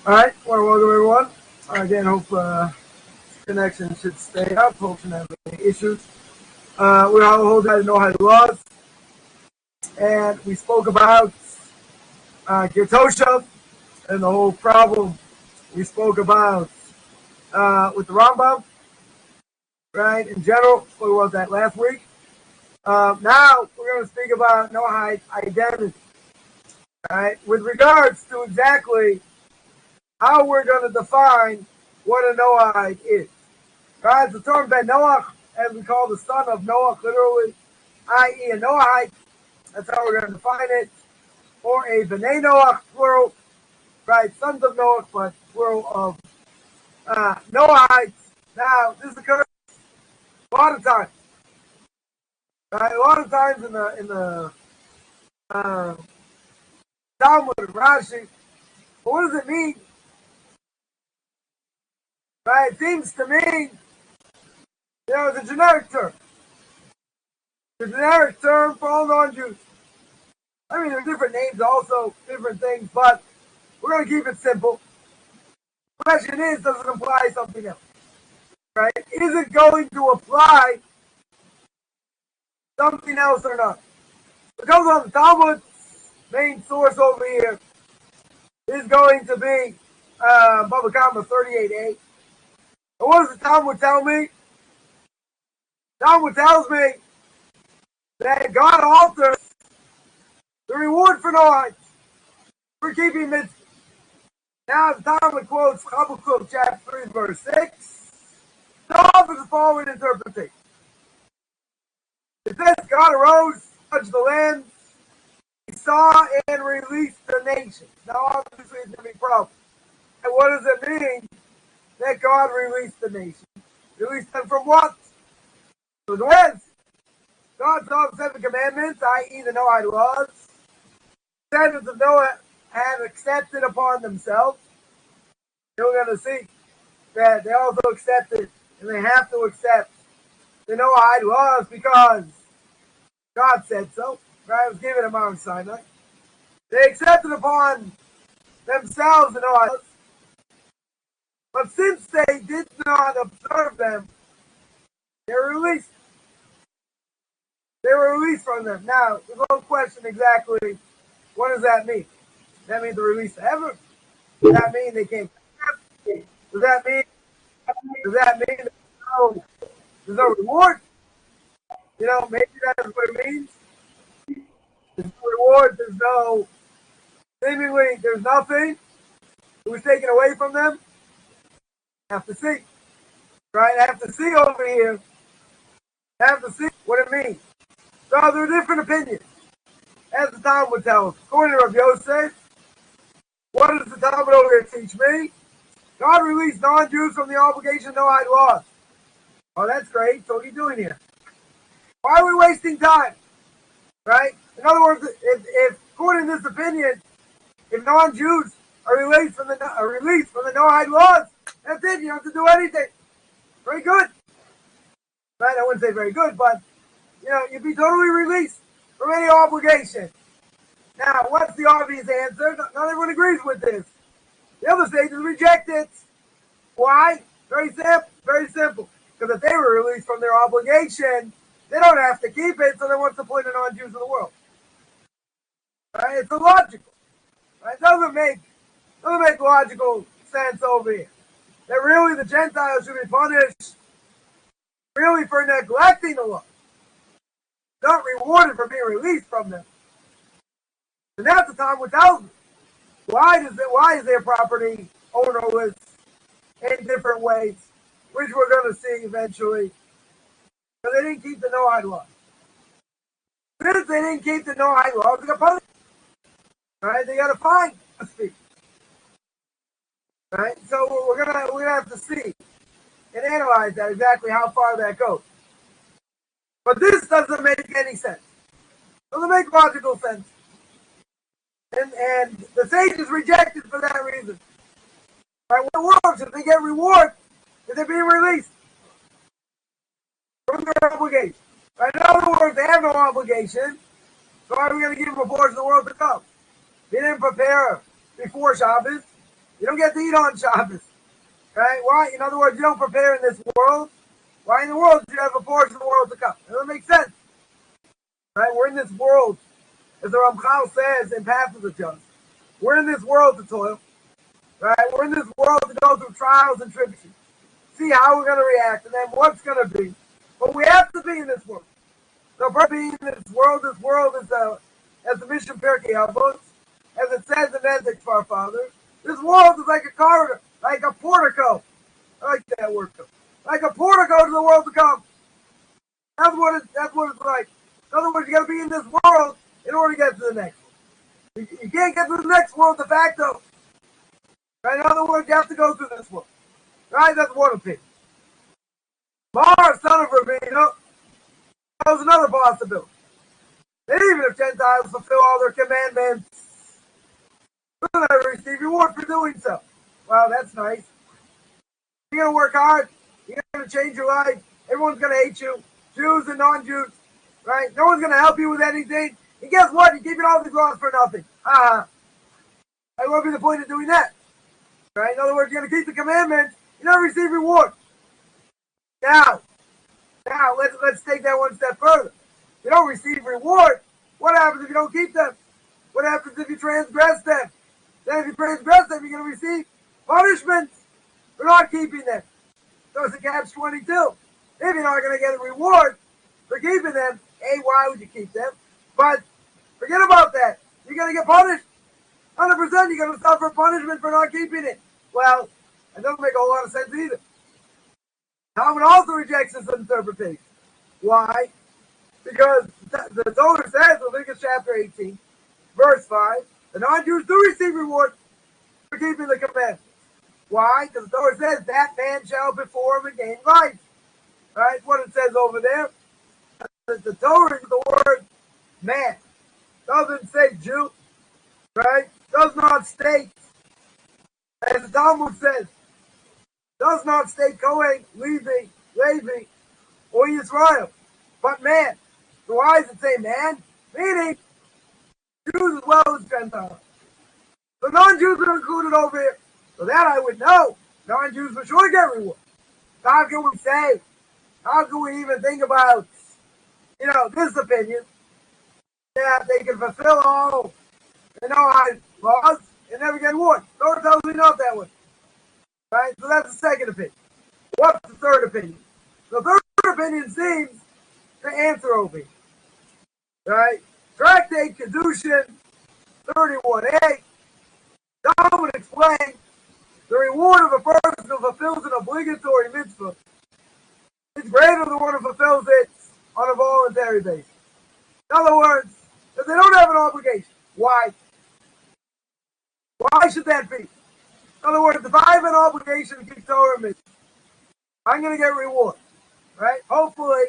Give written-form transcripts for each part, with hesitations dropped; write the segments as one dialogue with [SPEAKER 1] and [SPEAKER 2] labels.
[SPEAKER 1] All right, want to welcome everyone. Again, hope connection should stay up. Hope shouldn't have any issues. We're all holding Noahide laws, and we spoke about Girtosha and the whole problem we spoke about with the Rambam, right? In general, spoke about that last week. Now we're going to speak about Noahide identity, right? With regards to exactly how we're going to define what a Noahide is. Right? The term Ben Noach, as we call the son of Noah, literally, i.e. a Noahide. That's how we're going to define it. Or a B'nai Noach, plural, right? Sons of Noah, but plural of Noahides. Now, this occurs a lot of times. Right? A lot of times in the Talmud and Rashi. But what does it mean? Right? It seems to me, it's a generic term. It's a generic term for all non-Jews. I mean, there are different names also, different things, but we're going to keep it simple. The question is, does it imply something else? Right? Is it going to apply something else or not? It comes on the Talmud, main source over here, is going to be Kamma 38a. And what does the Talmud tell me? The Talmud tells me that God alters the reward for Noahide for keeping mitzvah. Now the Talmud quotes Habakkuk chapter 3 verse 6. It offers the following interpretation. It says God arose, judged the land, he saw and released the nations. Now obviously it's going to be a problem. And what does it mean that God released the nations? Released them from what? So the words. God saw the 7 commandments, i.e. the Noahide laws. The descendants of Noah have accepted upon themselves. You're going to see that they also accepted, and they have to accept the Noahide laws because God said so. Right? It was given at Mount Sinai. They accepted upon themselves the Noahide laws. But since they did not observe them, they were released. They were released from them. Now, the whole question exactly, what does that mean? Does that mean they're released forever? Does that mean they came back? Does that mean there's no reward? Maybe that's what it means. There's no reward, there's nothing. It was taken away from them. Have to see. Right? Have to see over here. Have to see what it means. So there are different opinions. As the Talmud tells us. According to Rabbi Yosef, what does the Talmud over here teach me? God released non-Jews from the obligation of Noahide laws. Oh, that's great. So what are you doing here? Why are we wasting time? Right? In other words, if according to this opinion, if non-Jews are released from the Noahide laws, that's it. You don't have to do anything. Very good. Right? I wouldn't say very good, but you'd be totally released from any obligation. Now, what's the obvious answer? Not everyone agrees with this. The other sages reject it. Why? Very simple. Because if they were released from their obligation, they don't have to keep it, so then what's the point of non-Jews in the world? Right? It's illogical. Right? It doesn't make logical sense over here. That really the Gentiles should be punished really for neglecting the law. Not rewarded for being released from them. And that's the Talmud tells me. Why is their property ownerless in different ways, which we're going to see eventually? Because they didn't keep the Noahide law. Since they didn't keep the Noahide law, they got punished. Right? They got a fine. Right? So we're gonna have to see and analyze that exactly how far that goes. But this doesn't make any sense. Doesn't make logical sense. And the sages reject it for that reason. Right? When it works, if they get reward, if they're being released from their obligation. Right? In other words, they have no obligation. So why are we going to give them a portion of the world to come? They didn't prepare before Shabbos. You don't get to eat on Shabbos. Right? Why? In other words, you don't prepare in this world. Why in the world do you have a portion of the world to come? It doesn't make sense. Right? We're in this world, as the Ramchal says in Path of the Just. We're in this world to toil. Right? We're in this world to go through trials and tribulations. See how we're going to react and then what's going to be. But we have to be in this world. So for being in this world is, as the Mission Pirkei Avos, as it says in Ethics for our Father, this world is like a corridor, like a portico. I like that word. Like a portico to the world to come. That's what it's like. In other words, you got to be in this world in order to get to the next one. You can't get to the next world de facto. Right? In other words, you have to go through this world. Right? That's one opinion. Mar, son of Rabbeinu, that was another possibility. And even if Gentiles fulfill all their commandments, they'll never receive reward for doing so. Wow, that's nice. You're going to work hard. You're going to change your life. Everyone's going to hate you. Jews and non-Jews. Right? No one's going to help you with anything. And guess what? You're keeping all these laws for nothing. What would be the point of doing that? Right? In other words, you're going to keep the commandments. You never receive reward. Now, let's take that one step further. You don't receive reward. What happens if you don't keep them? What happens if you transgress them? Then if you transgress them, you're going to receive punishments for not keeping them. So it's a catch-22. If you're not going to get a reward for keeping them, why would you keep them? But forget about that. You're going to get punished. 100% you're going to suffer punishment for not keeping it. Well, that doesn't make a whole lot of sense either. Talmud also rejects this interpretation. Why? Because the Torah says, Leviticus chapter 18, verse 5, the non-Jews do receive reward for keeping the commandments. Why? Because the Torah says, that man shall perform and gain life. Right? What it says over there. The Torah is the word man. Doesn't say Jew. Right? Does not state, as the Talmud says, does not state Kohen, Levi, or Yisrael, but man. So why does it say man? Meaning, Jews as well as Gentiles. So non-Jews are included over here. So that I would know. Non-Jews for sure get reward. So how can we say, how can we even think about, this opinion, that they can fulfill all the Noahide laws and never get reward? Torah tells me not that way. Right? So that's the second opinion. What's the third opinion? The third opinion seems to answer over here. Right? Tractate Kedushin 31a. Talmud explains the reward of a person who fulfills an obligatory mitzvah is greater than one who fulfills it on a voluntary basis. In other words, if they don't have an obligation, why? Why should that be? In other words, if I have an obligation to keep Torah mitzvah, I'm going to get reward. Right? Hopefully,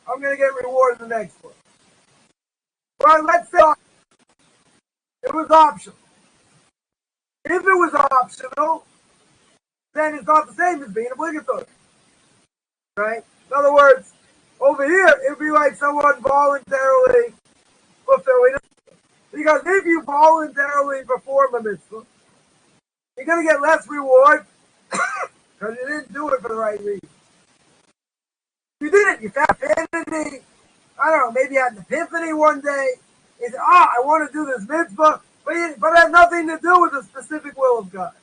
[SPEAKER 1] I'm going to get reward in the next one. But let's say it was optional. If it was optional, then it's not the same as being obligatory. Right? In other words, over here, it'd be like someone voluntarily fulfilling it. Because if you voluntarily perform a mitzvah, you're going to get less reward because you didn't do it for the right reason. You did it. You found epiphany. I don't know, maybe you had an epiphany one day. You said, I want to do this mitzvah, but it had nothing to do with the specific will of God.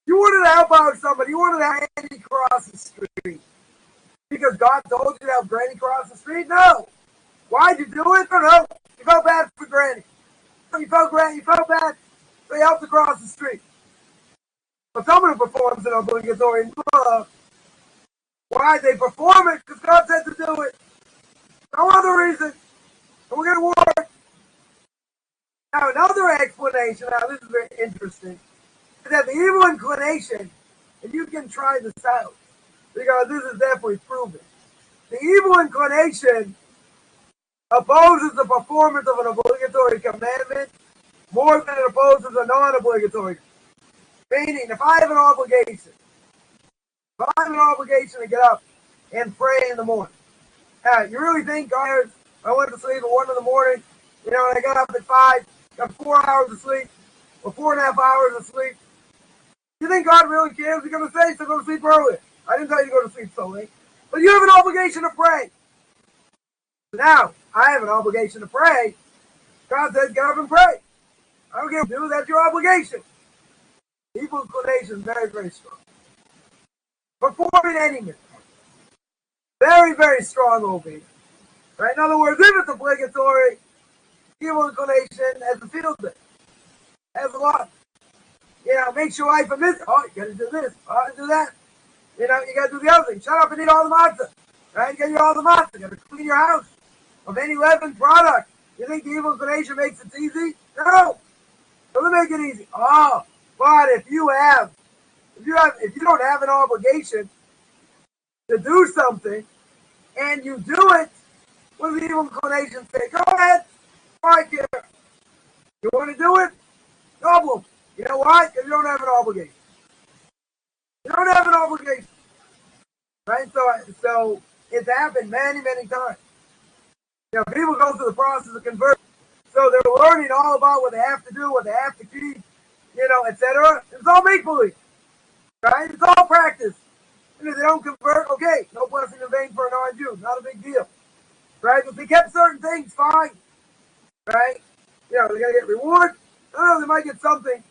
[SPEAKER 1] You wanted to help out somebody. You wanted to have Granny cross the street. Because God told you to help Granny cross the street? No. Why'd you do it? I don't know. You felt bad for Granny. You felt bad, so you helped her cross the street. But someone who performs an obligatory mitzvah, why they perform it? Because God said to do it. No other reason. And we're going to work. Now, another explanation, this is very interesting, is that the evil inclination, and you can try this out, because this is definitely proven. The evil inclination opposes the performance of an obligatory commandment more than it opposes a non-obligatory. Meaning, if I have an obligation to get up and pray in the morning, you really think, guys, I went to sleep at 1 in the morning, and I got up at 5, got 4 hours of sleep, or 4.5 hours of sleep, You think God really cares? He's going to say, so go to sleep early. I didn't tell you to go to sleep so late. But you have an obligation to pray. So now, I have an obligation to pray. God says, get up and pray. I don't care what you do, that's your obligation. Evil inclination is very, very strong. Performing any mitzvah. Very, very strong over here. Right? In other words, if it's obligatory, evil inclination has a field day. Has a lot. Makes your life a mitzvah. Oh, you gotta do this. Oh, do that. You gotta do the other thing. Shut up and eat all the matzah. Right? You gotta eat all the matzah. You gotta clean your house of any leavened product. You think the evil inclination makes it easy? No. Doesn't make it easy. Oh, but if you don't have an obligation to do something and you do it, what does the evil inclination say? Go ahead. I care. You want to do it? Problem. You know why? Because you don't have an obligation. You don't have an obligation. Right? So it's happened many, many times. People go through the process of conversion. So they're learning all about what they have to do, what they have to keep, etc. It's all make-believe. Right? It's all practice. And if they don't convert, okay, no blessing in vain for a non-Jew. Not a big deal. Right? If they kept certain things, fine. Right? They're going to get reward. No, they might get something.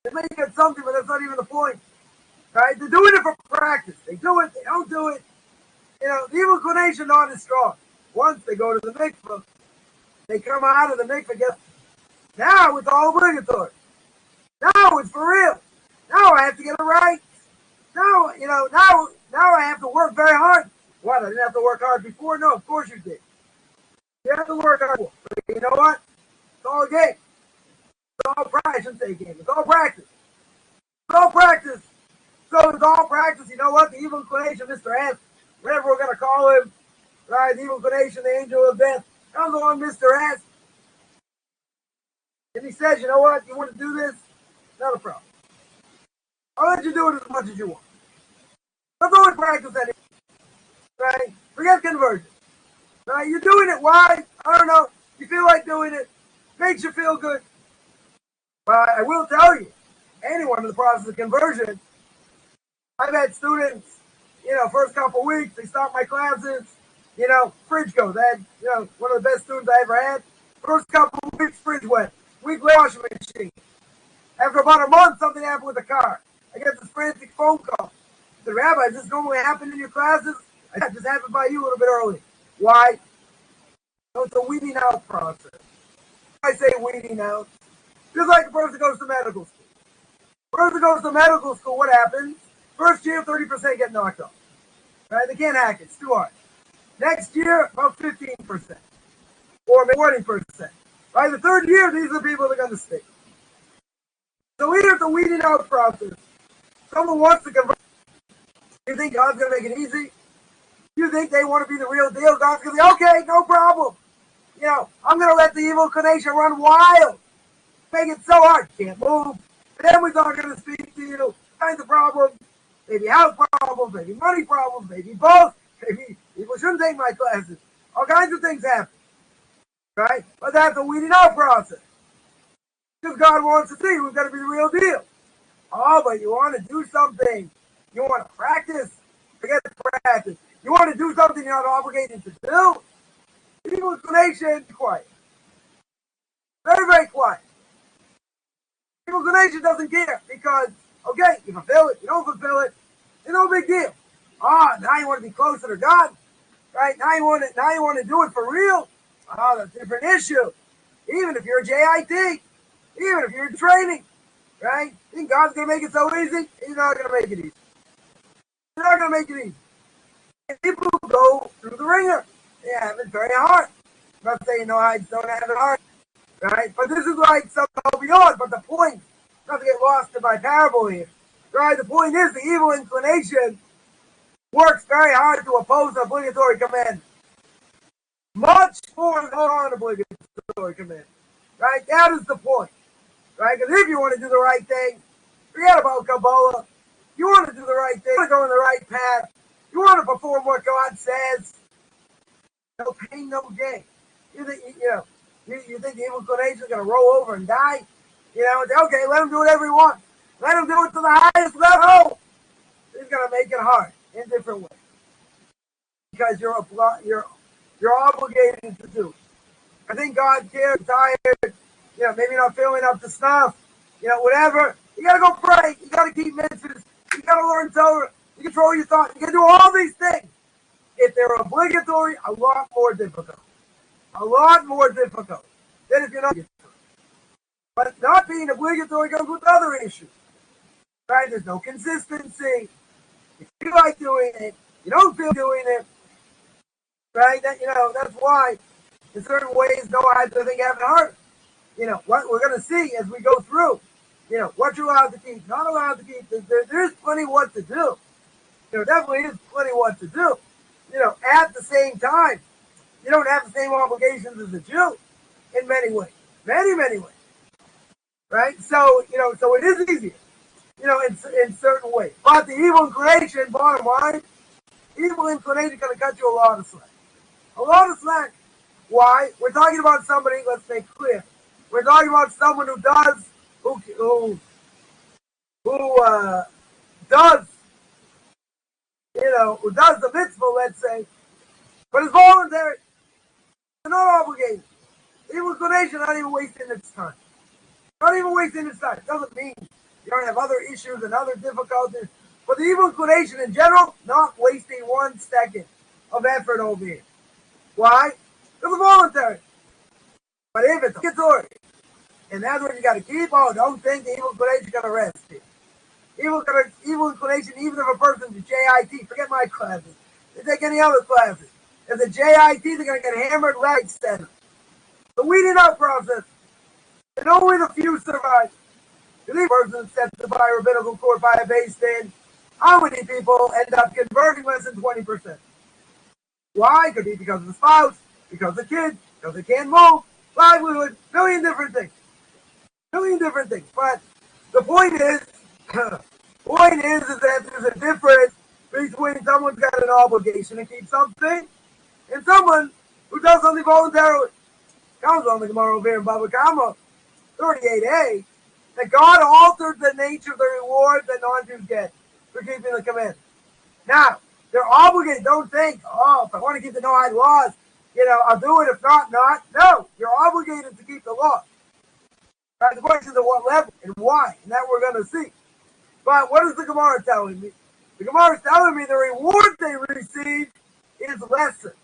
[SPEAKER 1] They may get something, but that's not even the point. Right? They're doing it for practice. They do it, they don't do it. The evil inclination not as strong. Once they go to the mikveh, they come out of the mikveh. Now it's all obligatory. Now it's for real. Now I have to get it right. Now I have to work very hard. What? I didn't have to work hard before? No, of course you did. You have to work hard. But you know what? It's all a game. It's all practice. I shouldn't say game. It's all practice. It's all practice. So it's all practice. You know what? The evil inclination, Mr. S, whatever we're going to call him, right? The evil inclination, the angel of death, comes along, Mr. S. And he says, you know what? You want to do this? Not a problem. I'll let you do it as much as you want. Let's always practice that. Right? Forget conversion. Right? You're doing it. Why? I don't know. You feel like doing it. Makes you feel good. But I will tell you, anyone in the process of conversion, I've had students, first couple of weeks, they start my classes, fridge goes. I had, one of the best students I ever had. First couple of weeks, fridge went. Week later, washing machine. After about a month, something happened with the car. I get this frantic phone call. I said, Rabbi, does this normally happen in your classes? I said, this happened by you a little bit early. Why? So it's a weeding out process. I say weeding out. Just like the person goes to medical school. Person goes to medical school, what happens? First year, 30% get knocked off. Right? They can't hack it. It's too hard. Next year, about 15%. Or maybe 20%. By the third year, these are the people that are going to stick. So here's the weeding out process. Someone wants to convert. You think God's going to make it easy? You think they want to be the real deal? God's going to be, okay, no problem. I'm going to let the evil inclination run wild. Make it so hard. You can't move. And then we're not going to speak to you. Kinds of problems. Maybe health problems. Maybe money problems. Maybe both. Maybe people shouldn't take my classes. All kinds of things happen. Right? But that's the weeding out process. Because God wants to see who's going to be the real deal. Oh, but you want to do something. You want to practice. Forget the practice. You want to do something you're not obligated to do. Evil inclination, quiet. Very, very quiet. Evil inclination doesn't care because, okay, you fulfill it, you don't fulfill it, it's no big deal. Now you want to be closer to God, right? Now you want to do it for real. That's a different issue. Even if you're a JIT, even if you're in training, right? You think God's going to make it so easy? He's not going to make it easy. He's not going to make it easy. And people go through the ringer. They have it very hard. I'm not saying Noahides don't have it hard, right? But this is like something beyond. But the point, not to get lost in my parable here, right? The point is the evil inclination works very hard to oppose an obligatory command. Much more than an obligatory command, right? That is the point, right? Because if you want to do the right thing, forget about Kabbalah. You want to do the right thing. You want to go in the right path. You want to perform what God says. No pain, no gain. You think the evil inclination is going to roll over and die? It's okay, let him do whatever he wants. Let him do it to the highest level. He's going to make it hard in different ways. Because you're obligated to do it. I think God cares, tired, maybe not feeling up to snuff, whatever. You got to go pray. You got to keep mitzvahs. You got to learn Torah. You control your thoughts. You can do all these things. If they're obligatory, a lot more difficult. A lot more difficult than if you're not obligatory. But not being obligatory comes with other issues. Right? There's no consistency. You feel like doing it. You don't feel doing it. Right? That's why in certain ways Noahide I think haven't heard. What we're going to see as we go through. What you're allowed to keep, not allowed to keep. There's plenty what to do. There definitely is plenty what to do. At the same time, you don't have the same obligations as a Jew in many ways. Many, many ways. Right? So, so it is easier, in certain ways. But the evil inclination, bottom line, evil inclination is going to cut you a lot of slack. A lot of slack. Why? We're talking about somebody, let's make clear. We're talking about someone who does the mitzvah, let's say, but it's voluntary. They're not obligated. Evil inclination, not even wasting its time. Not even wasting its time. Doesn't mean you don't have other issues and other difficulties. But the evil inclination in general, not wasting 1 second of effort over here. Why? Because it's voluntary. But if it's obligatory, and that's what you got to keep, don't think the evil inclination is going to rest here. Evil inclination, even if a person's a JIT, forget my classes. They take any other classes. As a JIT, they're going to get hammered leg center. The weeding out process. And only the few survive. If these persons set to by a rabbinical court by a base stand, how many people end up converting less than 20%? Why? Could be because of the spouse, because of the kid, because they can't move, livelihood, million different things. But the point is that there's a difference between someone's got an obligation to keep something and someone who does something voluntarily. Comes on the Gemara over here in Baba Kamma, 38a, that God altered the nature of the reward that non-Jews get for keeping the commandments. Now, they're obligated. Don't think, if I want to keep the Noahide laws, I'll do it. If not, not. No, you're obligated to keep the law. Right? The question is at what level and why, and that we're going to see. But what is the Gemara telling me? The Gemara is telling me the reward they receive is lesser.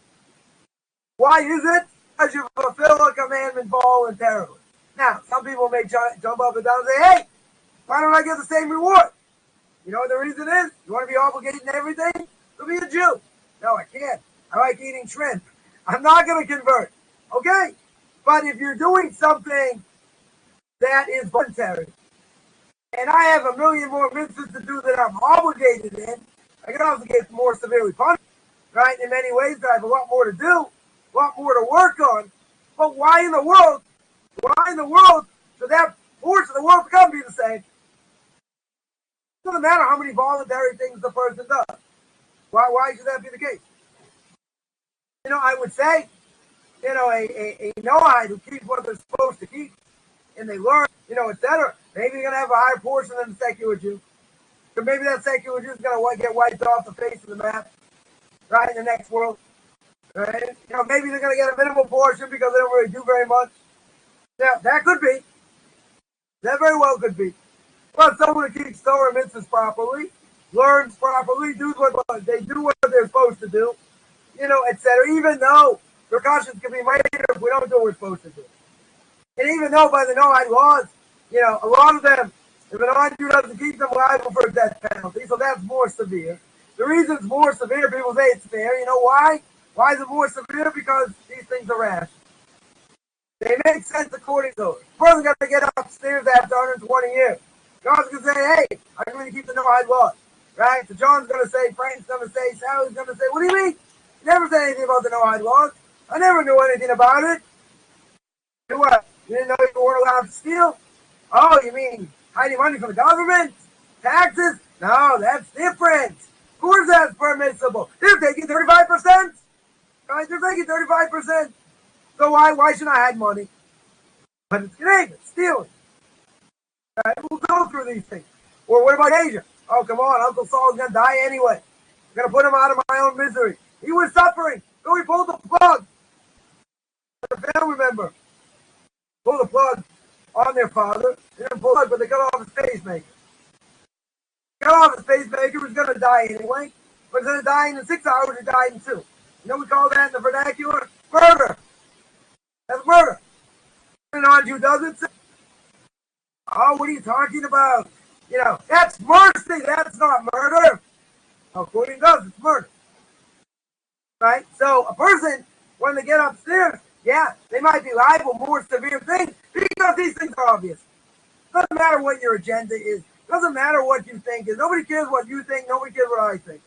[SPEAKER 1] Why is it? Because you fulfill a commandment voluntarily. Now, some people may jump up and down and say, hey, why don't I get the same reward? You know what the reason is? You want to be obligated in everything? To be a Jew. No, I can't. I like eating shrimp. I'm not going to convert. Okay? But if you're doing something that is voluntary, and I have a million more mitzvahs to do that I'm obligated in, I can also get more severely punished, right? In many ways, I have a lot more to do, a lot more to work on. But why in the world should that portion of the world become be the same? It doesn't matter how many voluntary things the person does. Why should that be the case? I would say, a Noahide who keeps what they're supposed to keep, and they learn, etc. Maybe you're going to have a higher portion than the secular Jew. So maybe that secular Jew is going to get wiped off the face of the map, right, in the next world. Right? Maybe they're going to get a minimal portion because they don't really do very much. Yeah, that could be. That very well could be. But someone who keeps Torah mitzvahs properly, learns properly, do what they're supposed to do, etc. Even though precautions can be made if we don't do what we're supposed to do. And even though by the Noahide laws, a lot of them, if an non-Jew doesn't keep them liable for a death penalty, so that's more severe. The reason it's more severe, people say it's fair. You know why? Why is it more severe? Because these things are rash. They make sense according to it. The person's got to get upstairs after 120 years. God's going to say, hey, I'm going to keep the Noahide laws. Right? So John's going to say, Frank's going to say, Sally's going to say, what do you mean? You never said anything about the Noahide laws. I never knew anything about it. You what? You didn't know you weren't allowed to steal? Oh, you mean hiding money from the government? Taxes? No, that's different. Of course that's permissible. They're taking 35%. Right? They're taking 35%. So why should I hide money? But it's great. It's stealing. Right? We'll go through these things. Or what about Asia? Oh, come on, Uncle Saul's going to die anyway. I'm going to put him out of my own misery. He was suffering, so he pulled the plug. The family member pulled the plug on their father. They didn't pull the plug, but they cut off his pacemaker. Cut off his pacemaker, he was going to die anyway. But instead of dying in 6 hours, he died in 2. You know what we call that in the vernacular? Murder. That's murder. A non-Jew does it. Oh, what are you talking about? That's mercy. That's not murder. According to us, it's murder. Right? So a person, when they get upstairs, yeah, they might be liable for more severe things because these things are obvious. Doesn't matter what your agenda is. Doesn't matter what you think is. Nobody cares what you think. Nobody cares what I think.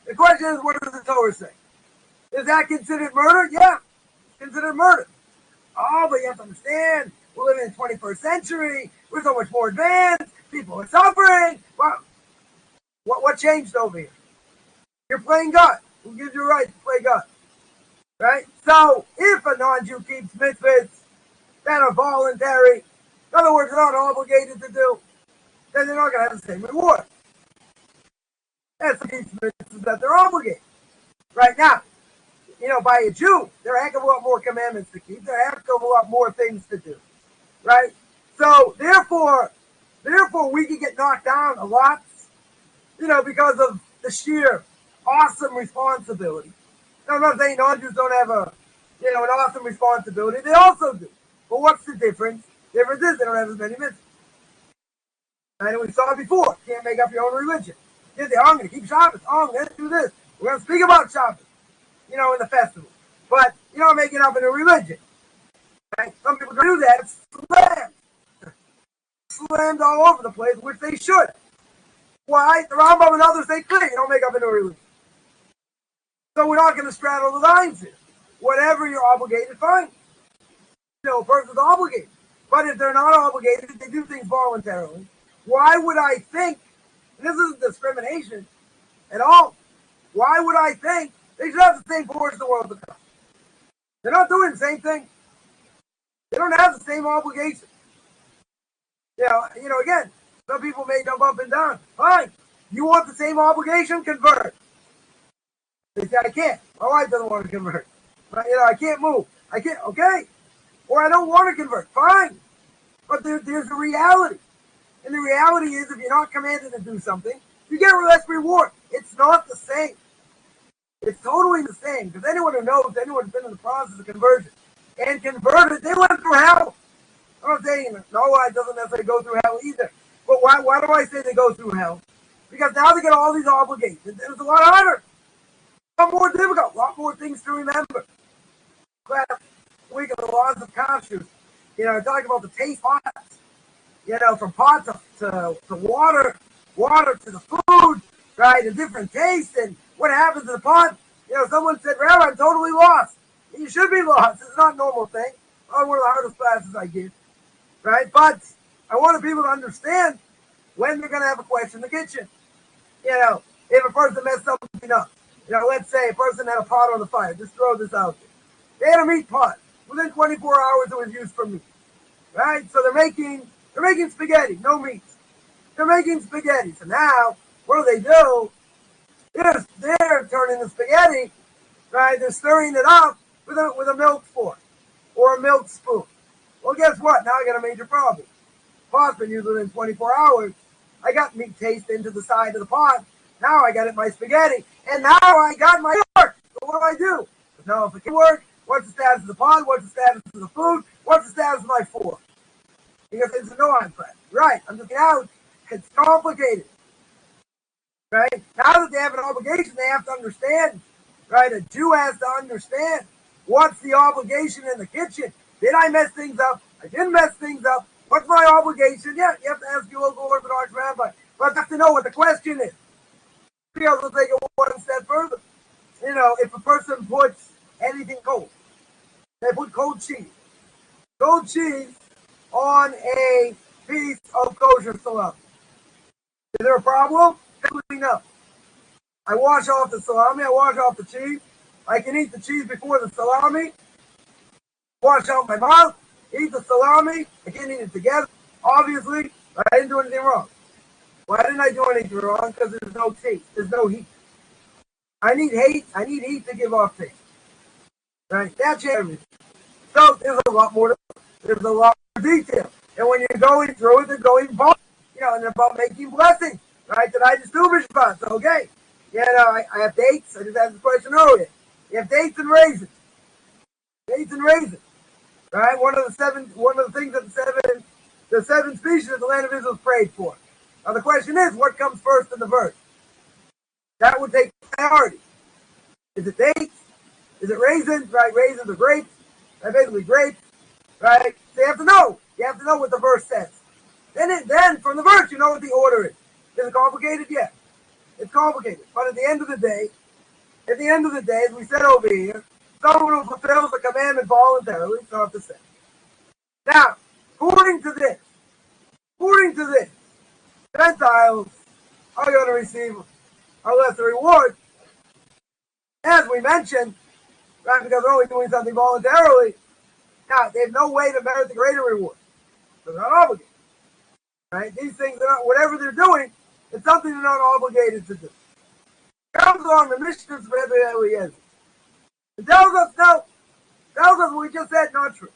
[SPEAKER 1] The question is, what does the Torah say? Is that considered murder? Yeah, it's considered murder. Oh, but you have to understand, we're living in the 21st century. We're so much more advanced. People are suffering. Well, what changed over here? You're playing God. Who gives you a right to play God? Right? So, if a non-Jew keeps mitzvahs that are voluntary, in other words, they're not obligated to do, then they're not going to have the same reward. That's the mitzvahs that they're obligated. Right now, by a Jew, there are a heck of a lot more commandments to keep. There are a heck of a lot more things to do. Right? So, therefore, we can get knocked down a lot, because of the sheer awesome responsibility. Now, I'm not saying non-Jews don't have an awesome responsibility. They also do. But what's the difference? The difference is they don't have as many mitzvahs. And we saw it before. You can't make up your own religion. You say, I'm going to keep Shabbos. Oh, I'm going to do this. We're going to speak about Shabbos, in the festival. But you're not making up in a religion. Right? Some people do that. It's slammed all over the place, which they should. Why? The Rambam and others say clear. You don't make up a new religion. So we're not going to straddle the lines here. Whatever you're obligated, fine. A person's obligated. But if they're not obligated, if they do things voluntarily, why would I think, and this isn't discrimination at all, why would I think they should have the same portion of the world to come? They're not doing the same thing. They don't have the same obligation. Again, some people may jump up and down. Fine. You want the same obligation? Convert. They say, I can't. My wife doesn't want to convert. I can't move. I can't. Okay. Or I don't want to convert. Fine. But there's a reality. And the reality is, if you're not commanded to do something, you get less reward. It's not the same. It's totally the same. Because anyone who knows, anyone who's been in the process of conversion and converted, they went through hell. I'm not saying Noahide doesn't necessarily go through hell either. But why do I say they go through hell? Because now they get all these obligations. It's a lot harder. A lot more difficult. A lot more things to remember. Last week of the laws of kashrus, talking about the taste pots. From pot to water to the food, right? And different tastes and what happens to the pot. Someone said, Rabbi, I'm totally lost. You should be lost. It's not a normal thing. One of the hardest classes I give. Right? But I want people to understand when they're going to have a question in the kitchen. If a person messed up, let's say a person had a pot on the fire. Just throw this out there. They had a meat pot. Within 24 hours, it was used for meat. Right? So they're making spaghetti, no meat. They're making spaghetti. So now, what do? They're turning the spaghetti, right? They're stirring it up with a milk fork or a milk spoon. Well, guess what? Now I got a major problem. Pot's been used within 24 hours. I got meat taste into the side of the pot. Now I got it in my spaghetti. And now I got my fork. So what do? Now if it can work, what's the status of the pot? What's the status of the food? What's the status of my fork? Because it's a no-on class. Right. I'm looking out. It's complicated. Right? Now that they have an obligation, they have to understand. Right? A Jew has to understand what's the obligation in the kitchen. Did I mess things up? I didn't mess things up. What's my obligation? Yeah, you have to ask your local Orthodox rabbi. But you have to know what the question is. Be able to take it one step further. If a person puts anything cold, they put cold cheese on a piece of kosher salami. Is there a problem? Absolutely no. I wash off the salami. I wash off the cheese. I can eat the cheese before the salami. Wash out my mouth. Eat the salami. I can't eat it together. Obviously, I didn't do anything wrong. Why didn't I do anything wrong? Because there's no taste. There's no heat. I need heat. I need heat to give off taste. Right? That's everything. So there's a lot more. There's a lot more detail. And when you're going through it, they're going back. And about making blessings. Right? Did I just do Mishnas? Okay. I have dates. I just asked the question earlier. You have dates and raisins. Dates and raisins. Right? One of the things that the seven species of the land of Israel prayed for. Now the question is, what comes first in the verse? That would take priority. Is it dates? Is it raisins? Right? Raisins are grapes. Right? Basically grapes. Right? So you have to know. You have to know what the verse says. Then from the verse, you know what the order is. Is it complicated? Yeah. It's complicated. But at the end of the day, as we said over here, someone who fulfills the commandment voluntarily, so I have to say. Now, according to this, Gentiles are going to receive a lesser reward. As we mentioned, right, because they're only doing something voluntarily, now they have no way to merit the greater reward. So they're not obligated. Right? These things are not, whatever they're doing, it's something they're not obligated to do. Comes along the Mishnas of Rebbi Eliezer. It tells us what we just said, not true.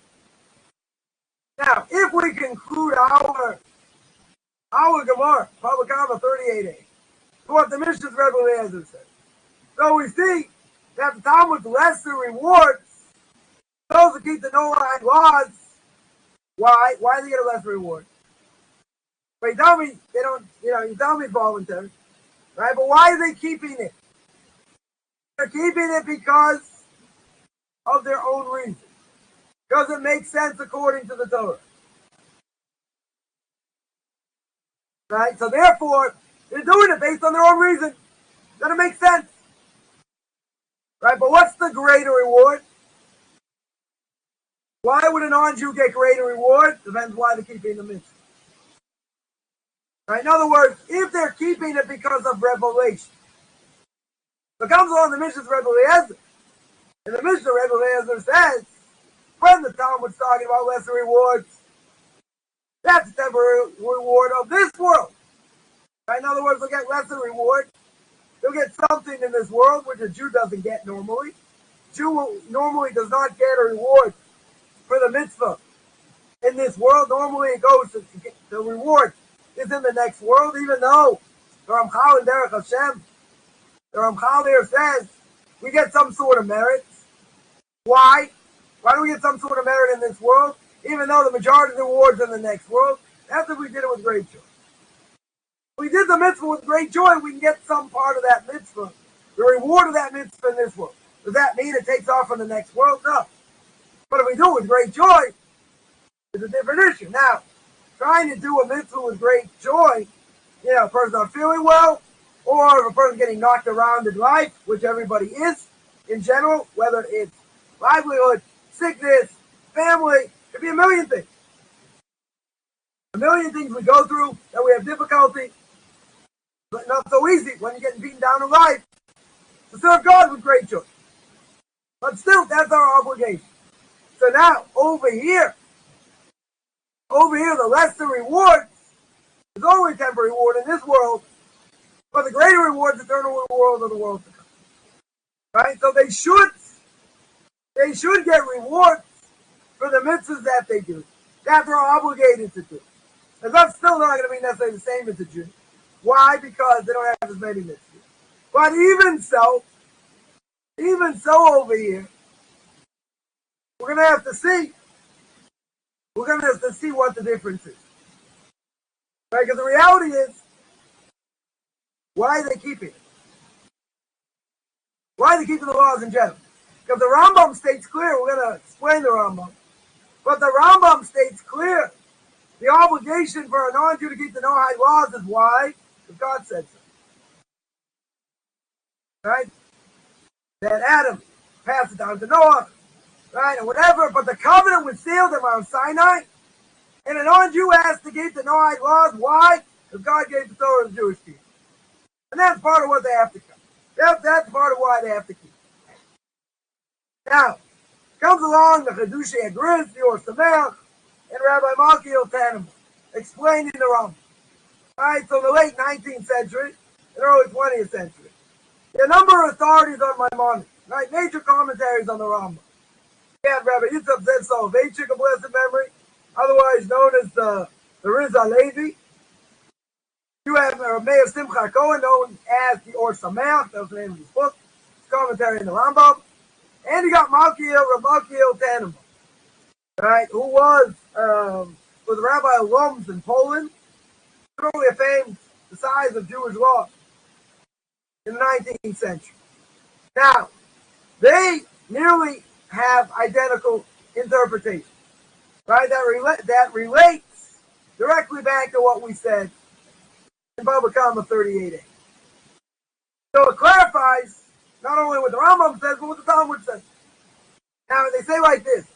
[SPEAKER 1] Now, if we conclude our Gemara, Kamma 38a, what the Mishnas of Rebbi Eliezer says. So we see that the Talmud lesser rewards those who keep the Noahide laws. Why? Why do they get a lesser reward? But you tell me they don't, you tell me it's voluntary. Right? But why are they keeping it? They're keeping it because of their own reason. Because it makes sense according to the Torah. Right? So therefore, they're doing it based on their own reason. That it makes sense. Right? But what's the greater reward? Why would a non-Jew get greater reward? Depends why they're keeping the mitzvah. Right? In other words, if they're keeping it because of revelation, it comes along the Mishnas of Rebbi Eliezer. And the Mishnas of Rebbi Eliezer says, when the Talmud's talking about lesser rewards, that's a temporary reward of this world. Right? In other words, they'll get lesser reward. They'll get something in this world, which a Jew doesn't get normally. Jew normally does not get a reward for the mitzvah in this world. Normally it goes to get the reward is in the next world, even though the Ramchal in Derech Hashem, the Ramchal there says we get some sort of merit. Why? Why do we get some sort of merit in this world, even though the majority of the rewards in the next world? That's if we did it with great joy. If we did the mitzvah with great joy, we can get some part of that mitzvah, the reward of that mitzvah in this world. Does that mean it takes off in the next world? No. But if we do it with great joy, it's a different issue. Now, trying to do a mitzvah with great joy, a person's not feeling well, or if a person's getting knocked around in life, which everybody is in general, whether it's livelihood, sickness, family, it could be a million things. A million things we go through that we have difficulty, but not so easy when you're getting beaten down in life, to serve God with great joy. But still, that's our obligation. So now, over here, the lesser rewards is only temporary reward in this world, but the greater reward is eternal reward of the world to come. Right? So they should get rewards for the mitzvahs that they do, that they're obligated to do. And that's still not going to be necessarily the same as a Jew. Why? Because they don't have as many mitzvahs. But even so over here, we're going to have to see. We're going to have to see what the difference is. Right? Because the reality is, why are they keeping it? Why are they keeping the laws in general? Because the Rambam states clear, we're going to explain the Rambam, but the Rambam states clear, the obligation for a non-Jew to keep the Noahide laws is why? Because God said so. Right? That Adam passed it down to Noah, right, and whatever, but the covenant was sealed at Mount Sinai, and a non-Jew has to keep the Noahide laws. Why? Because God gave the Torah to the Jewish people. And that's part of what they have to keep. That's part of why they have to keep. Now, comes along the HaGriz, or Somayach, and Rabbi MalkielTannenbaum, explaining the Rambam. Right, so the late 19th century and early 20th century. There are a number of authorities on Maimonides, right? Major commentaries on the Rambam. We have Rabbi Soloveitchik of blessed memory, otherwise known as the Rizal Levi. You have Meir Simcha Cohen, known as the Or Somayach, that was the name of his book, his commentary in the Rambam. And you got MalkielTannenbaum, right, who was Rabbi of Worms in Poland, really a fame the size of Jewish law in the 19th century. Now, they nearly have identical interpretations, right? That relates directly back to what we said in Baba Kamma 38a. So it clarifies not only what the Rambam says, but what the Talmud says. Now, they say like this,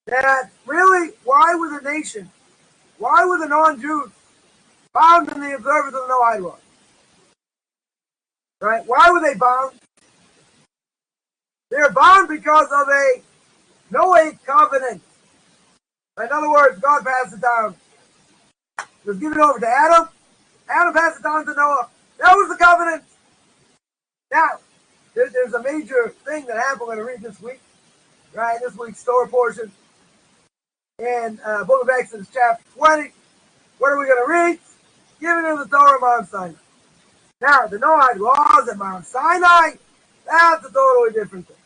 [SPEAKER 1] that really, why were the non-Jews bound in the observance of the Noahide law? Right? Why were they bound? They're bound because of a Noahide covenant. In other words, God passed it down. It was given over to Adam. Adam passed it down to Noah. That was the covenant. Now, there's a major thing that happened. We're going to read this week, right? This week's Torah portion in Book of Exodus, chapter 20. What are we going to read? Given in the Torah, Mount Sinai. Now, the Noahide laws at Mount Sinai, that's a totally different thing,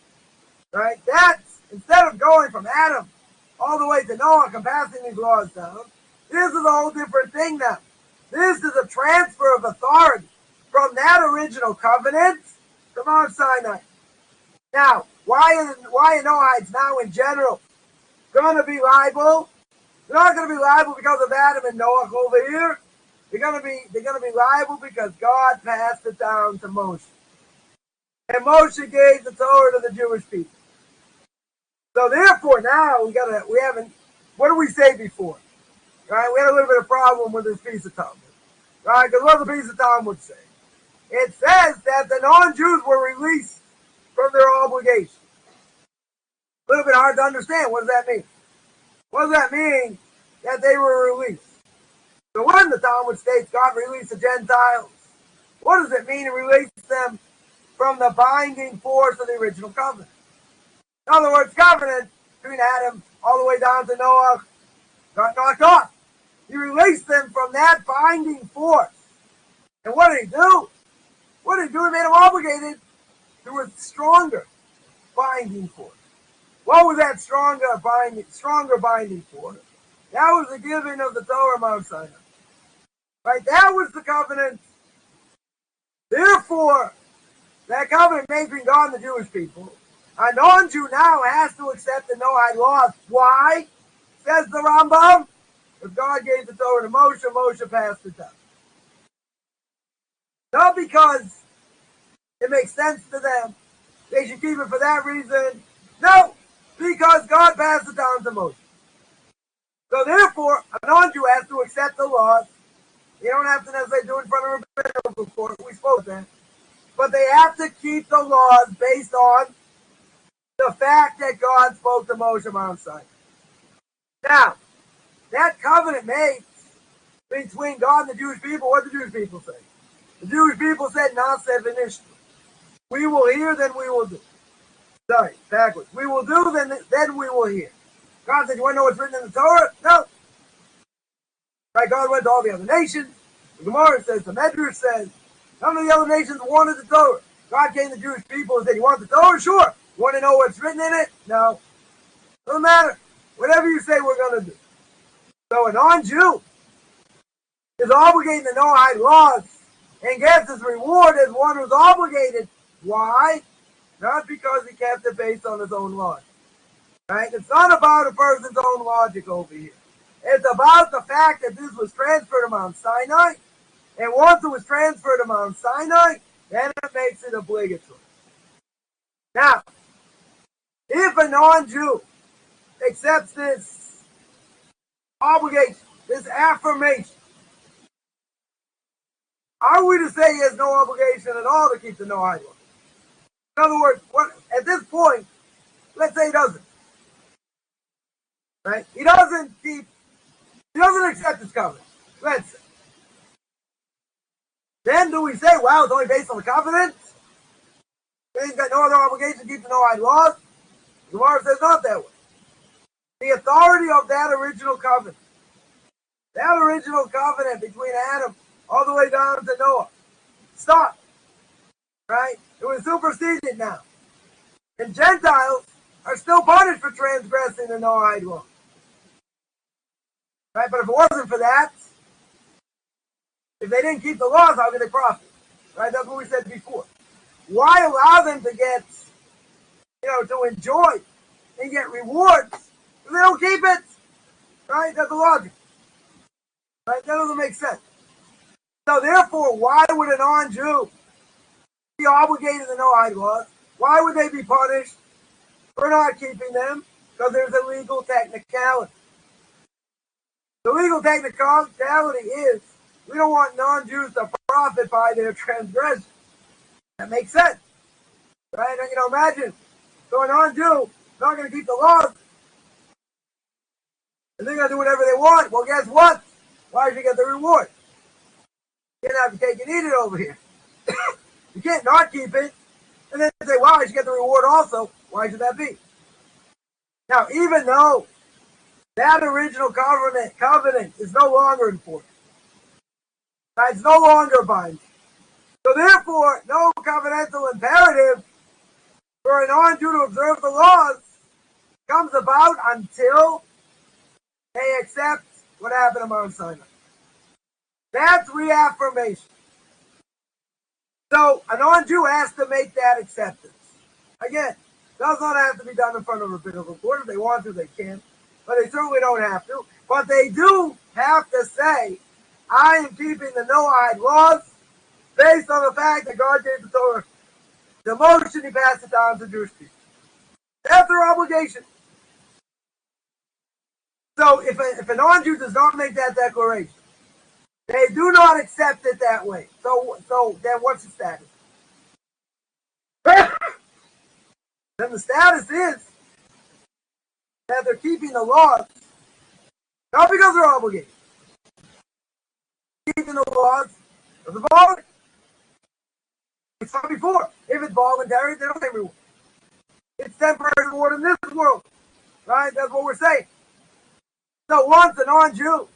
[SPEAKER 1] right? That's, instead of going from Adam all the way to Noah and passing these laws down, this is a whole different thing now. This is a transfer of authority from that original covenant to Mount Sinai. Now, why are Noahides now in general going to be liable? They're not going to be liable because of Adam and Noah over here. They're going to be liable because God passed it down to Moshe. And Moshe gave the Torah to the Jewish people. So therefore now what did we say before? Right? We had a little bit of problem with this piece of Talmud. Right? Because what does the piece of Talmud say? It says that the non-Jews were released from their obligation. A little bit hard to understand. What does that mean? What does that mean that they were released? So when the Talmud states God released the Gentiles, what does it mean to release them from the binding force of the original covenant? In other words, covenant between Adam all the way down to Noah got knocked off. He released them from that binding force. And what did he do? What did he do? He made them obligated to a stronger binding force. What was that stronger binding force? That was the giving of the Torah Mount Sinai. Right? That was the covenant. Therefore, that covenant made between God and the Jewish people, a non-Jew now has to accept the Noahide laws. Why? Says the Rambam. If God gave the Torah to Moshe, Moshe passed it down. Not because it makes sense to them. They should keep it for that reason. No, because God passed it down to Moshe. So therefore, a non-Jew has to accept the laws. You don't have to necessarily do it in front of a rabbinical court. We spoke that. But they have to keep the laws based on the fact that God spoke to Moshe Mount Sinai. Now, that covenant made between God and the Jewish people, what did the Jewish people say? The Jewish people said, Na'aseh v'nishma. We will hear, then we will do. Sorry, backwards. We will do, then we will hear. God said, you want to know what's written in the Torah? No. Right, God went to all the other nations. The Gemara says, the Medrash says, none of the other nations wanted the Torah. God came to the Jewish people and said, you want the Torah? Sure. You want to know what's written in it? No. Doesn't matter. Whatever you say, we're going to do. So a non-Jew is obligated to Noahide laws and gets his reward as one who's obligated. Why? Not because he kept it based on his own logic. Right? It's not about a person's own logic over here. It's about the fact that this was transferred to Mount Sinai, and once it was transferred to Mount Sinai, then it makes it obligatory. Now, if a non-Jew accepts this obligation, this affirmation, are we to say he has no obligation at all to keep the Noahide law? In other words, at this point, let's say he doesn't. Right? He doesn't accept his covenant. Let's say. Then do we say, wow, it's only based on the covenant? He's got no other obligation to keep the Noahide laws? The Gemara says not that way. The authority of that original covenant between Adam all the way down to Noah, stopped. Right? It was superseded now. And Gentiles are still punished for transgressing the Noahide law. Right? But if it wasn't for that, if they didn't keep the laws, how could they profit? Right? That's what we said before. Why allow them to get, to enjoy and get rewards if they don't keep it? Right? That's the logic. Right? That doesn't make sense. So therefore, why would a non-Jew be obligated to Noahide laws? Why would they be punished for not keeping them? Because there's a legal technicality. The legal technicality is we don't want non-Jews to profit by their transgression. That makes sense. Right? Imagine. So a non-Jew not going to keep the laws. And they're going to do whatever they want. Well, guess what? Why should you get the reward? You can't have to take and eat it over here. You can't not keep it. And then say, well, I should get the reward also. Why should that be? Now, even though that original covenant is no longer enforced, it's no longer binding. So therefore, no covenantal imperative for a non-Jew to observe the laws comes about until they accept what happened on Mount Sinai. That's reaffirmation. So a non-Jew has to make that acceptance. Again, does not have to be done in front of a rabbinical court. If they want to, they can. But they certainly don't have to. But they do have to say, I am keeping the Noahide laws based on the fact that God gave the Torah to Moshe and he passed it down to Jewish people. That's their obligation. So if a non-Jew does not make that declaration, they do not accept it that way. So then what's the status? Then the status is that they're keeping the laws, not because they're obligated. Keeping the laws of the voluntary. We saw before. If it's voluntary, they don't take reward. It's temporary reward in this world. Right? That's what we're saying. So once a non-Jew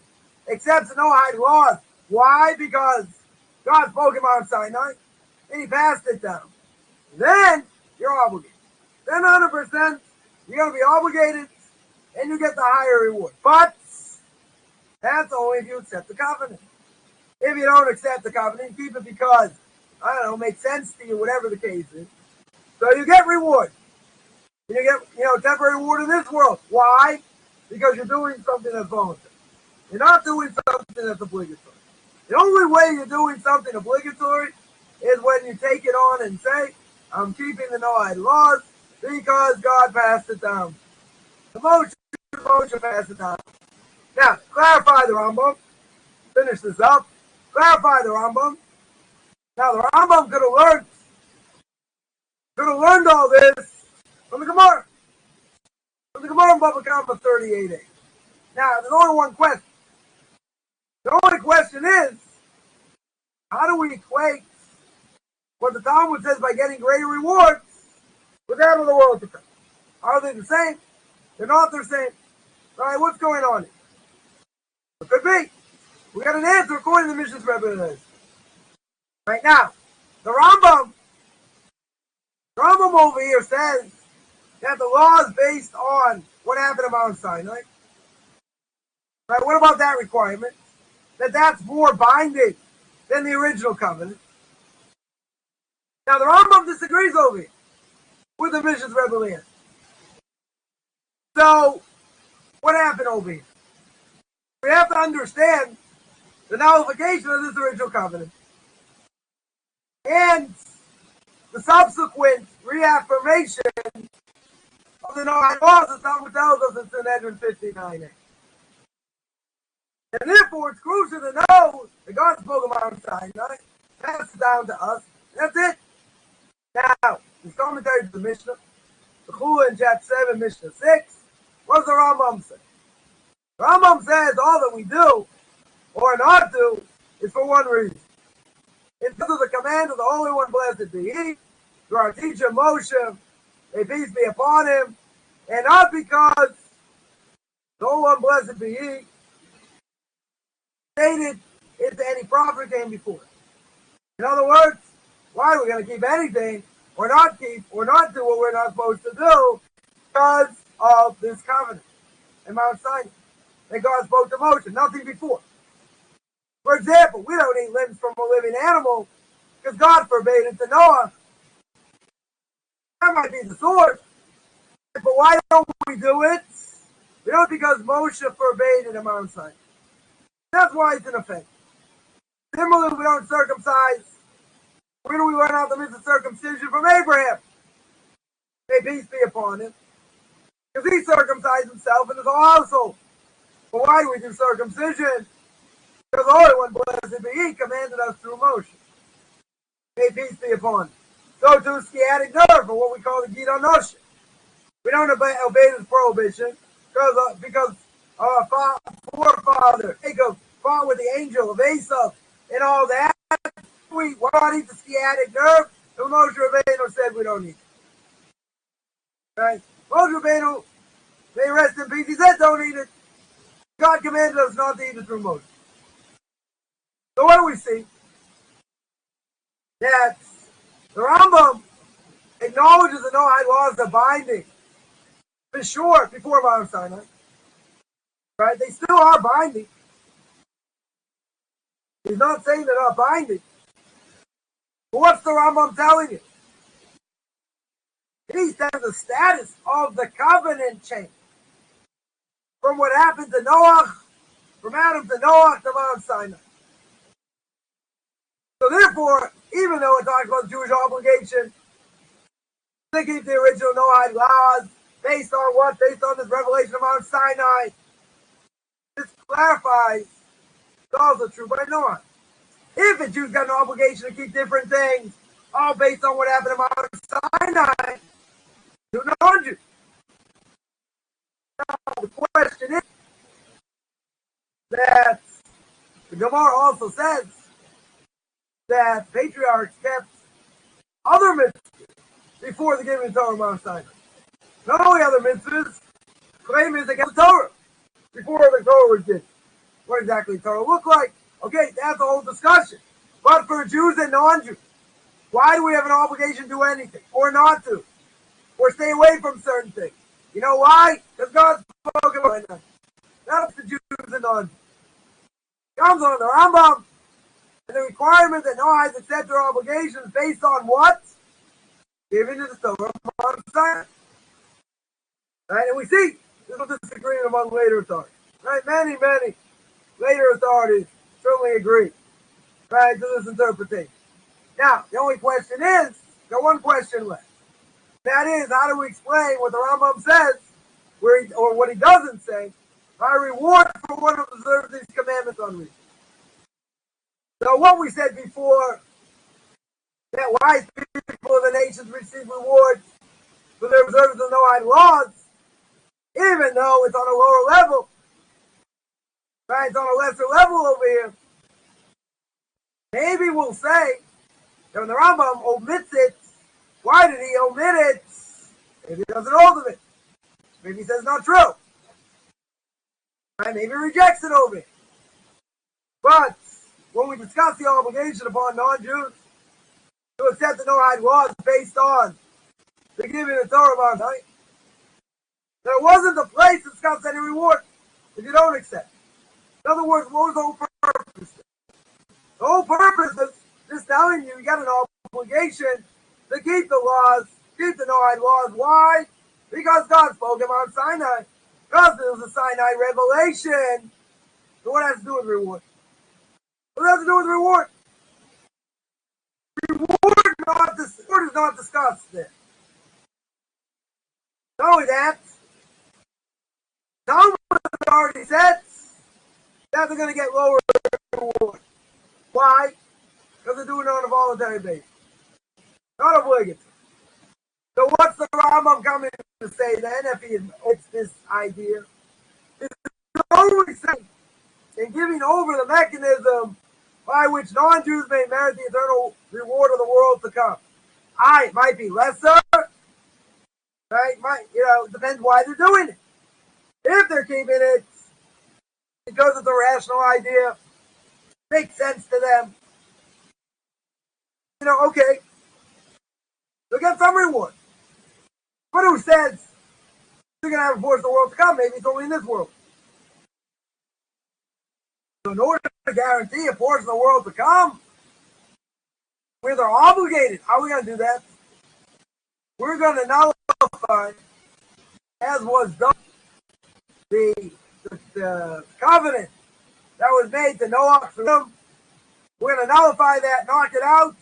[SPEAKER 1] accepts the Noahide laws, why? Because God spoke in Mount Sinai and he passed it down. Then you're obligated. Then 100% you're going to be obligated and you get the higher reward. But that's only if you accept the covenant. If you don't accept the covenant, keep it because, I don't know, makes sense to you, whatever the case is. So you get reward. And you get, temporary reward in this world. Why? Because you're doing something that's voluntary. You're not doing something that's obligatory. The only way you're doing something obligatory is when you take it on and say, I'm keeping the Noahide laws because God passed it down. The Moshe passed it down. Now, clarify the Rambam. Finish this up. Clarify the Rambam. Now, the Rambam could have learned all this from the Gemara. From the Gemara in Kamma 38a. Now, there's only one question. The only question is, how do we equate what the Talmud says by getting greater rewards with that of the world to come? Are they the same? They're not the same. All right, what's going on here? It could be. We got an answer according to the Mishnas Rebbi. Right now, the Rambam over here says that the law is based on what happened at Mount Sinai. Right? What about that requirement? That's more binding than the original covenant. Now the Rambam disagrees over here with the Mishnas Rebbi. So, what happened over here? We have to understand the nullification of this original covenant and the subsequent reaffirmation of the Noahide laws that Talmud tells us in Sanhedrin 59a. And therefore, it's crucial to know that God spoke of Mount Sinai, passed it down to us. That's it. Now, the commentary to the Mishnah, the Chula in chapter 7, Mishnah 6, what does the Rambam say? The Rambam says all that we do or not do is for one reason. It's because of the command of the Holy One, blessed be He, through our teacher Moshe, may peace be upon him, and not because the Holy One, blessed be He, stated if any prophet came before. In other words, why are we going to keep anything or not keep or not do what we're not supposed to do? Because of this covenant in Mount Sinai that God spoke to Moshe, nothing before. For example, we don't eat limbs from a living animal because God forbade it to Noah. That might be the source, but why don't we do it? We do it because Moshe forbade it in Mount Sinai. That's why it's in effect. Similarly, we don't circumcise. Where do we learn out the mitzvah circumcision from Abraham? May peace be upon him. Because he circumcised himself and his whole household. But why do we do circumcision? Because the Holy One, blessed be He, commanded us through Moshe. May peace be upon him. So to sciatic nerve, or what we call the Gita Noshe. We don't obey this prohibition because our forefather Jacob fought with the angel of Esau and all that. We want to eat the sciatic nerve, and Moshe Rabbeinu said we don't eat it. Right? Moshe Rabbeinu, may rest in peace, he said don't eat it. God commanded us not to eat it through Moshe. So what do we see? That the Rambam acknowledges the Noahide laws are binding. For sure, before Mount Sinai. Right? They still are binding. He's not saying they're not binding. But what's the Rambam telling you? He says the status of the covenant change. From what happened to Noah, from Adam to Noah to Mount Sinai. So therefore, even though it talks about Jewish obligation to keep the original Noahide laws, based on what? Based on this revelation of Mount Sinai. This clarifies it's also true by Noah. If a Jew's got an obligation to keep different things, all based on what happened to Mount Sinai, do not Jews. Now, the question is that the Gemara also says that patriarchs kept other mitzvahs before the giving of Torah of Mount Sinai. Not only other mitzvahs, claim is against the Torah before the Torah was given. What exactly Torah look like? Okay, that's a whole discussion. But for Jews and non-Jews, why do we have an obligation to do anything? Or not to? Or stay away from certain things? You know why? Because God spoke about it. That's the Jews and non-Jews. Comes on the Rambam, and the requirement that Noahides accept their obligations based on what? Given to the Torah of Mount Sinai. Right? And we see this was a disagreement among later authorities. Right? Many later authorities certainly agree, right, to this interpretation. Now, the only question is, got one question left. That is, how do we explain what the Rambam says, or what he doesn't say, by reward for one who observes these commandments on reason. So what we said before, that wise people of the nations receive rewards for their observance of Noahide laws, even though it's on a lower level. Right, it's on a lesser level over here. Maybe we'll say that when the Rambam omits it, why did he omit it? Maybe he doesn't hold of it. Maybe he says it's not true. Right, maybe he rejects it over here. But when we discuss the obligation upon non-Jews to accept the Noahide laws based on the giving of Torah of Sinai, there wasn't a place to discuss any reward if you don't accept. In other words, what was the whole purpose? The whole purpose is just telling you got an obligation to keep the laws, keep the Noahide laws. Why? Because God spoke about Sinai. Because it was a Sinai revelation. So what has to do with reward? What has to do with reward? Reward is not discussed there. Not only that, Talmud already said that they're going to get lower reward. Why? Because they're doing it on a voluntary basis. Not obligatory. So what's the Rambam coming to say then if it's this idea? It's only saying in giving over the mechanism by which non-Jews may merit the eternal reward of the world to come. It might be lesser, right? Depends why they're doing it. If they're keeping it because it's a rational idea, makes sense to them, okay, they'll get some reward. But who says they're going to have a portion of the world to come? Maybe it's only in this world. So in order to guarantee a portion of the world to come, where they're obligated, how are we going to do that? We're going to nullify, as was done, the covenant that was made to Noah for them. We're going to nullify that, knock it out,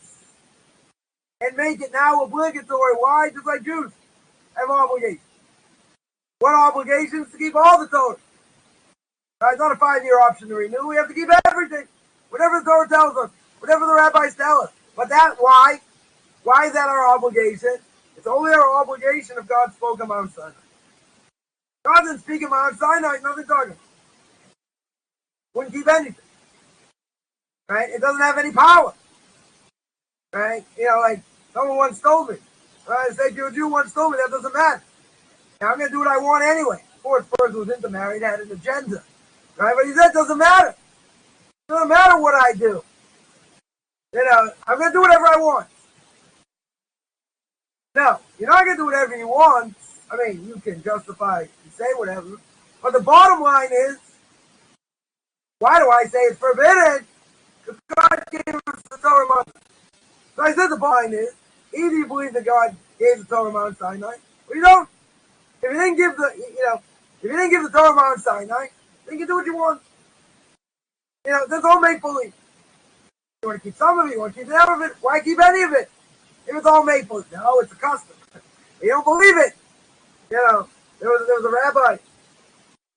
[SPEAKER 1] and make it now obligatory. Why? Just like Jews have obligations. What obligations? To keep all the Torah. It's not a 5-year option to renew. We have to keep everything. Whatever the Torah tells us. Whatever the rabbis tell us. But why? Why is that our obligation? It's only our obligation if God spoke on Mount Sinai. God didn't speak on Mount Sinai, nothing talking. Wouldn't keep anything. Right? It doesn't have any power. Right? Like someone once told me. I said to a Jew once told me that doesn't matter. Now I'm going to do what I want anyway. Of course, the person who was intermarried had an agenda. Right? But he said it doesn't matter. It doesn't matter what I do. I'm going to do whatever I want. No, you're not going to do whatever you want. I mean, you can justify and say whatever. But the bottom line is, why do I say it's forbidden? Because God gave us the Torah Mount. So I said the bottom line is, either you believe that God gave the Torah Mount Sinai, or you don't. If you didn't give the Torah Mount Sinai, then you can do what you want. That's all make-believe. You want to keep some of it, you want to keep some of it, why keep any of it? If it's all make-believe. No, it's a custom. You don't believe it. There was a rabbi,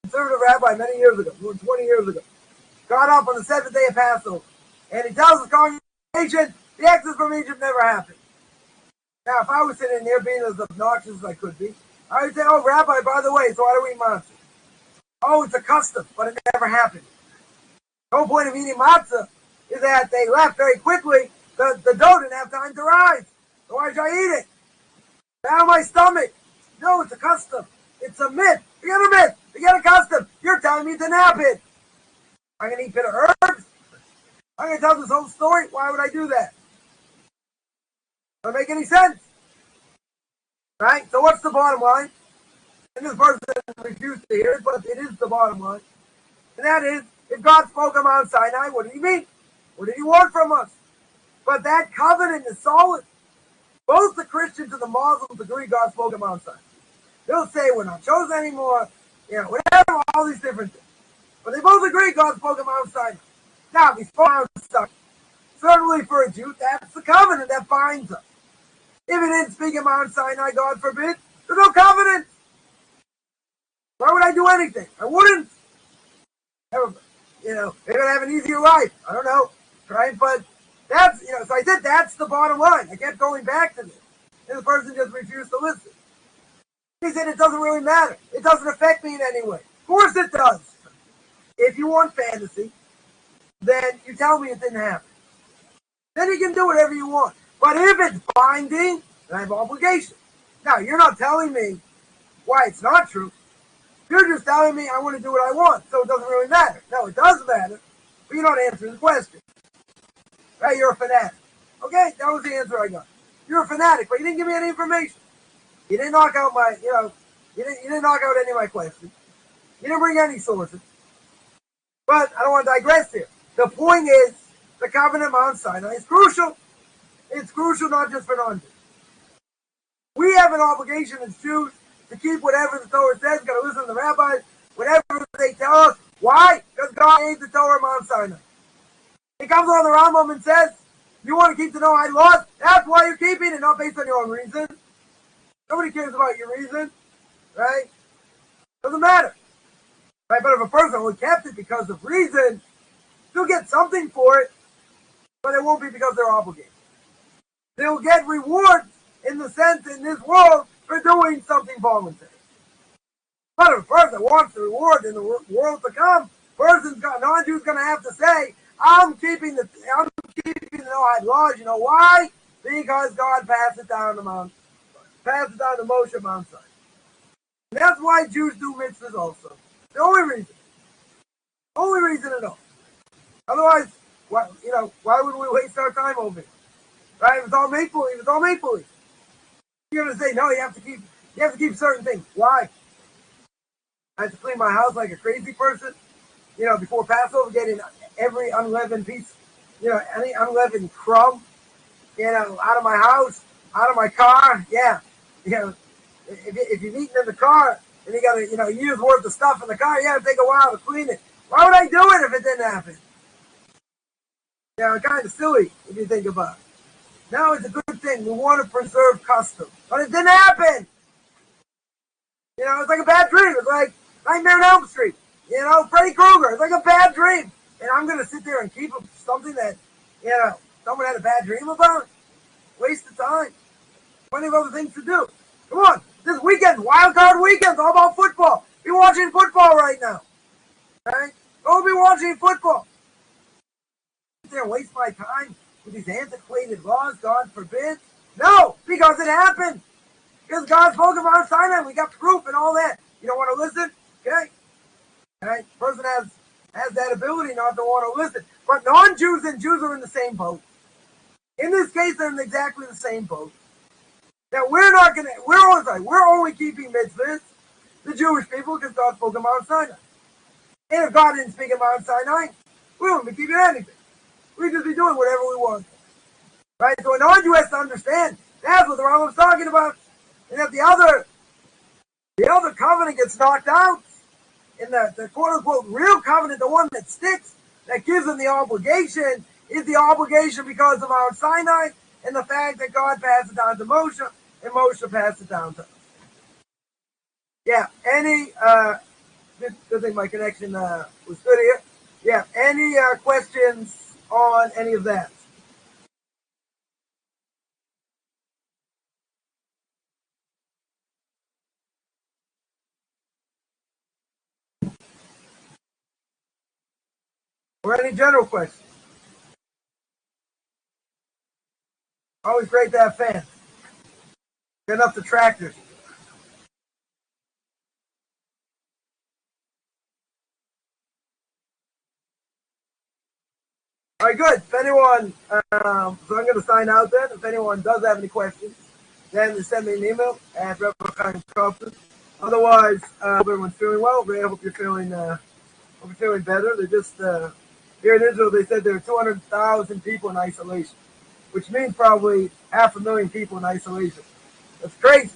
[SPEAKER 1] conservative rabbi many years ago, 20 years ago, got up on the 7th day of Passover, and he tells his congregation, the exodus from Egypt never happened. Now, if I was sitting there being as obnoxious as I could be, I would say, oh, Rabbi, by the way, so why do we eat matzah? Oh, it's a custom, but it never happened. The whole point of eating matzah is that they left very quickly. The dough didn't have time to rise. So why should I eat it? Down my stomach. No, it's a custom. It's a myth. Forget a myth. Forget a custom. You're telling me to nap it. I'm going to eat bitter herbs. I'm going to tell this whole story. Why would I do that? Doesn't make any sense. Right? So what's the bottom line? And this person refused to hear it, but it is the bottom line. And that is, if God spoke on Mount Sinai, what did he mean? What did he want from us? But that covenant is solid. Both the Christians and the Muslims agree God spoke on Mount Sinai. They'll say we're not chosen anymore, whatever, all these different things. But they both agree God spoke on Mount Sinai. Now, if he spoke on Mount Sinai, certainly for a Jew, that's the covenant that binds us. If he didn't speak on Mount Sinai, God forbid, there's no covenant. Why would I do anything? I wouldn't. They're going to have an easier life. I don't know. Right? But that's, so I said that's the bottom line. I kept going back to this. And the person just refused to listen. He said it doesn't really matter. It doesn't affect me in any way. Of course it does. If you want fantasy, then you tell me it didn't happen. Then you can do whatever you want. But if it's binding, then I have obligation. Now, you're not telling me why it's not true. You're just telling me I want to do what I want, so it doesn't really matter. No, it does matter, but you're not answering the question. Right? You're a fanatic. Okay? That was the answer I got. You're a fanatic, but you didn't give me any information. You didn't knock out my, you didn't knock out any of my questions. You didn't bring any sources. But I don't want to digress here. The point is, the covenant of Mount Sinai is crucial. It's crucial not just for non-Jews. We have an obligation as Jews to keep whatever the Torah says. Got to listen to the rabbis, whatever they tell us. Why? Because God gave the Torah of Mount Sinai. He comes on the Rambam and says, you want to keep the Noahide laws? That's why you're keeping it, not based on your own reason. Nobody cares about your reason, right? Doesn't matter. Right? But if a person only kept it because of reason, they'll get something for it, but it won't be because they're obligated. They'll get rewards in the sense in this world for doing something voluntary. But if a person wants the reward in the world to come, non-Jew's going to have to say, I'm keeping the Noahide laws. You know why? Because God passed it down to Moshe Mount Sinai. And that's why Jews do mitzvahs also. The only reason. Only reason at all. Otherwise, why would we waste our time over it? Right? If it's all make believe. You're gonna say no. You have to keep certain things. Why? I have to clean my house like a crazy person. Before Passover, getting every unleavened piece, any unleavened crumb, out of my house, out of my car. Yeah, if you've eaten in the car and you got a year's worth of stuff in the car, yeah, it'll take a while to clean it. Why would I do it if it didn't happen? Kind of silly if you think about it. No, it's a good thing. We want to preserve custom, but it didn't happen. It's like a bad dream. It's like Nightmare on Elm Street. Freddy Krueger. It's like a bad dream. And I'm going to sit there and keep something that, someone had a bad dream about? Waste of time. Plenty of other things to do. Come on. This weekend, wild card weekend, all about football. Be watching football right now. Right? Go be watching football. Sit there and waste my time with these antiquated laws, God forbid. No, because it happened. Because God spoke of Mount Sinai. We got proof and all that. You don't want to listen? Okay. Right? Person has that ability not to want to listen. But non-Jews and Jews are in the same boat. In this case, they're in exactly the same boat. Now we're only keeping mitzvahs, the Jewish people, because God spoke of Mount Sinai. And if God didn't speak of Mount Sinai, we wouldn't be keeping anything. We'd just be doing whatever we want. Right? So a non-Jew has to understand that's what the Rambam's talking about. And if the other covenant gets knocked out, in the quote-unquote real covenant, the one that sticks, that gives them the obligation, is the obligation because of Mount Sinai and the fact that God passed it down to Moshe and Moshe passed it down to us. Yeah, good thing my connection was good here. Yeah, any questions on any of that? Or any general questions? Always great to have fans. Get enough detractors. All right, good. If anyone, so I'm going to sign out then. If anyone does have any questions, then just send me an email at Rabbi Chaim Coffman. Otherwise, everyone's feeling well. I hope you're feeling better. They're just here in Israel. They said there are 200,000 people in isolation, which means probably 500,000 people in isolation. That's crazy.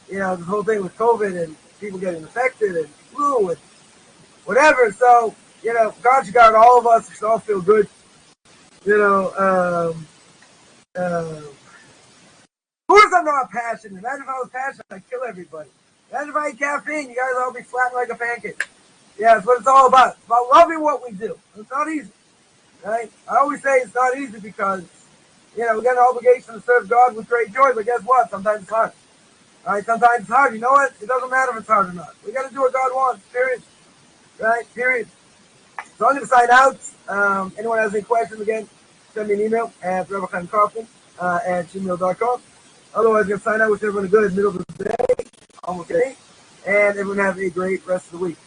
[SPEAKER 1] This whole thing with COVID and people getting infected and flu and whatever. So, God should guard all of us. We should all feel good. Who is not passionate? Imagine if I was passionate, I'd kill everybody. Imagine if I ate caffeine, you guys all be flattened like a pancake. Yeah, that's what it's all about. It's about loving what we do. It's not easy. Right? I always say it's not easy because, we got an obligation to serve God with great joy, but guess what? Sometimes it's hard. All right, sometimes it's hard. You know what? It doesn't matter if it's hard or not. We got to do what God wants, period. Right? Period. So I'm going to sign out. Anyone has any questions, again, send me an email at Rabbi Chaim Coffman at gmail.com. Otherwise, I'm going to sign out. Wish everyone a good middle of the day, almost day, and everyone have a great rest of the week.